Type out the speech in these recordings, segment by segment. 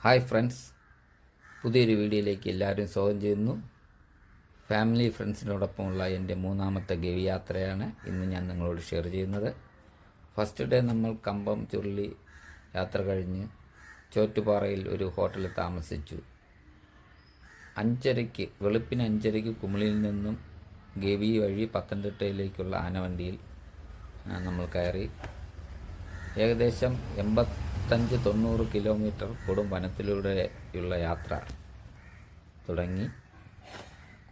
Hi friends, പുതിയൊരു വീഡിയോയിലേക്ക് എല്ലാവരും സ്വാഗതം ചെയ്യുന്നു. ഫാമിലി ഫ്രണ്ട്സിനോടൊപ്പമുള്ള എൻ്റെ മൂന്നാമത്തെ ഗവി യാത്രയാണ് ഇന്ന് ഞാൻ നിങ്ങളോട് ഷെയർ ചെയ്യുന്നത്. ഫസ്റ്റ് ഡേ നമ്മൾ കമ്പം ചുരുളി യാത്ര കഴിഞ്ഞ് ചോറ്റുപാറയിൽ ഒരു ഹോട്ടലിൽ താമസിച്ചു. വെളുപ്പിന് 5:30 കുമിളിയിൽ നിന്നും ഗവി വഴി പത്തനംതിട്ടയിലേക്കുള്ള ആനവണ്ടിയിൽ നമ്മൾ കയറി. ഏകദേശം 85-90 കിലോമീറ്റർ കൊടും വനത്തിലൂടെയുള്ള യാത്ര തുടങ്ങി.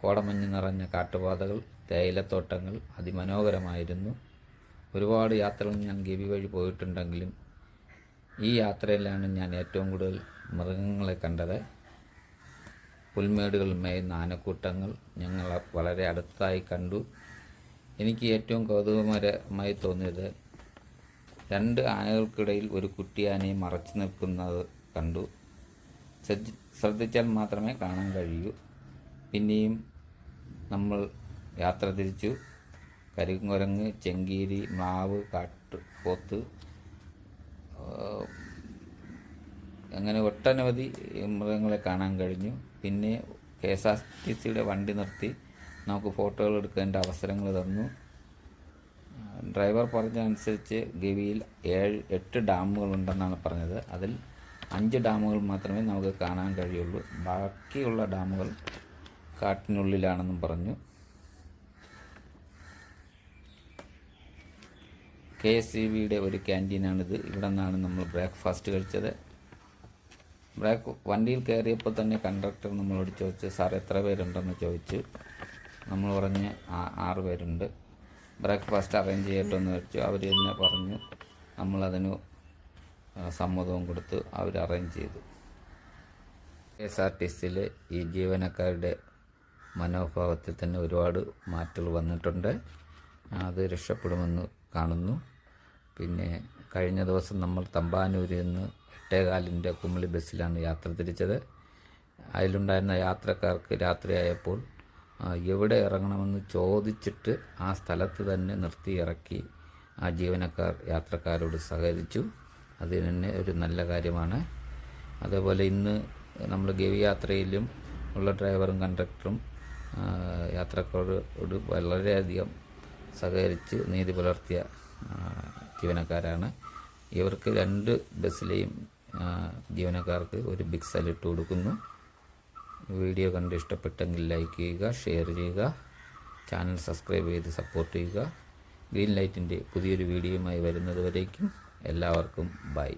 കോടമഞ്ഞ് നിറഞ്ഞ കാട്ടുപാതകൾ, തേയിലത്തോട്ടങ്ങൾ അതിമനോഹരമായിരുന്നു. ഒരുപാട് യാത്രകൾ ഞാൻ ഗവി വഴി പോയിട്ടുണ്ടെങ്കിലും ഈ യാത്രയിലാണ് ഞാൻ ഏറ്റവും കൂടുതൽ മൃഗങ്ങളെ കണ്ടത്. പുൽമേടുകൾ മേയുന്ന ആനക്കൂട്ടങ്ങൾ ഞങ്ങൾ വളരെ അടുത്തായി കണ്ടു. എനിക്ക് ഏറ്റവും കൗതുകകരമായി തോന്നിയത് 2 ആനകൾക്കിടയിൽ ഒരു കുട്ടിയാനയെ മറച്ചു നിൽക്കുന്നത് കണ്ടു. ശ്രദ്ധിച്ചാൽ മാത്രമേ കാണാൻ കഴിയൂ. പിന്നെയും നമ്മൾ യാത്ര തിരിച്ചു. കരിങ്കുരങ്ങ്, ചെങ്കീരി, മ്ലാവ്, കാട്ടുപോത്ത്, അങ്ങനെ ഒട്ടനവധി മൃഗങ്ങളെ കാണാൻ കഴിഞ്ഞു. പിന്നെ KSRTCയുടെ വണ്ടി നിർത്തി നമുക്ക് ഫോട്ടോകൾ എടുക്കേണ്ട അവസരങ്ങൾ തന്നു. ഡ്രൈവർ പറഞ്ഞതനുസരിച്ച് ഗവിയിൽ 7-8 ഡാമുകളുണ്ടെന്നാണ് പറഞ്ഞത്. അതിൽ 5 ഡാമുകൾ മാത്രമേ നമുക്ക് കാണാൻ കഴിയുള്ളൂ. ബാക്കിയുള്ള ഡാമുകൾ കാട്ടിനുള്ളിലാണെന്നും പറഞ്ഞു. KSEBയുടെ ഒരു ക്യാൻറ്റീനാണിത്. ഇവിടെ നിന്നാണ് നമ്മൾ ബ്രേക്ക്ഫാസ്റ്റ് കഴിച്ചത്. വണ്ടിയിൽ കയറിയപ്പോൾ തന്നെ കണ്ടക്ടർ നമ്മളോട് ചോദിച്ചു, സാർ എത്ര പേരുണ്ടെന്ന് ചോദിച്ചു. നമ്മൾ പറഞ്ഞ് 6 പേരുണ്ട്. ബ്രേക്ക്ഫാസ്റ്റ് അറേഞ്ച് ചെയ്യട്ടെന്ന് വെച്ചു. അവർ തന്നെ പറഞ്ഞു. നമ്മളതിന് സമ്മതവും കൊടുത്ത് അവർ അറേഞ്ച് ചെയ്തു. KSRTCയിലെ ഈ ജീവനക്കാരുടെ മനോഭാവത്തിൽ തന്നെ ഒരുപാട് മാറ്റങ്ങൾ വന്നിട്ടുണ്ട്. അത് രക്ഷപ്പെടുമെന്ന് കാണുന്നു. പിന്നെ കഴിഞ്ഞ ദിവസം നമ്മൾ തമ്പാനൂരിൽ നിന്ന് 8:15 കുമിളി ബസ്സിലാണ് യാത്ര തിരിച്ചത്. അതിലുണ്ടായിരുന്ന യാത്രക്കാർക്ക് രാത്രിയായപ്പോൾ എവിടെ ഇറങ്ങണമെന്ന് ചോദിച്ചിട്ട് ആ സ്ഥലത്ത് തന്നെ നിർത്തി ഇറക്കി ആ ജീവനക്കാർ യാത്രക്കാരോട് സഹകരിച്ചു. അത് തന്നെ ഒരു നല്ല കാര്യമാണ്. അതേപോലെ ഇന്ന് നമ്മൾ ഗവി യാത്രയിലും ഉള്ള ഡ്രൈവറും കണ്ടക്ടറും യാത്രക്കാരോട് വളരെയധികം സഹകരിച്ച് നീതി പുലർത്തിയ ജീവനക്കാരാണ്. ഇവർക്ക് 2 ബസ്സിലെയും ജീവനക്കാർക്ക് ഒരു ബിഗ് സല്യൂട്ട് കൊടുക്കുന്നു. വീഡിയോ കണ്ട് ഇഷ്ടപ്പെട്ടെങ്കിൽ ലൈക്ക് ചെയ്യുക, ഷെയർ ചെയ്യുക, ചാനൽ സബ്സ്ക്രൈബ് ചെയ്ത് സപ്പോർട്ട് ചെയ്യുക. ഗ്രീൻ ലൈറ്റിൻ്റെ പുതിയൊരു വീഡിയോയുമായി വരുന്നത് വരേക്കും എല്ലാവർക്കും ബൈ.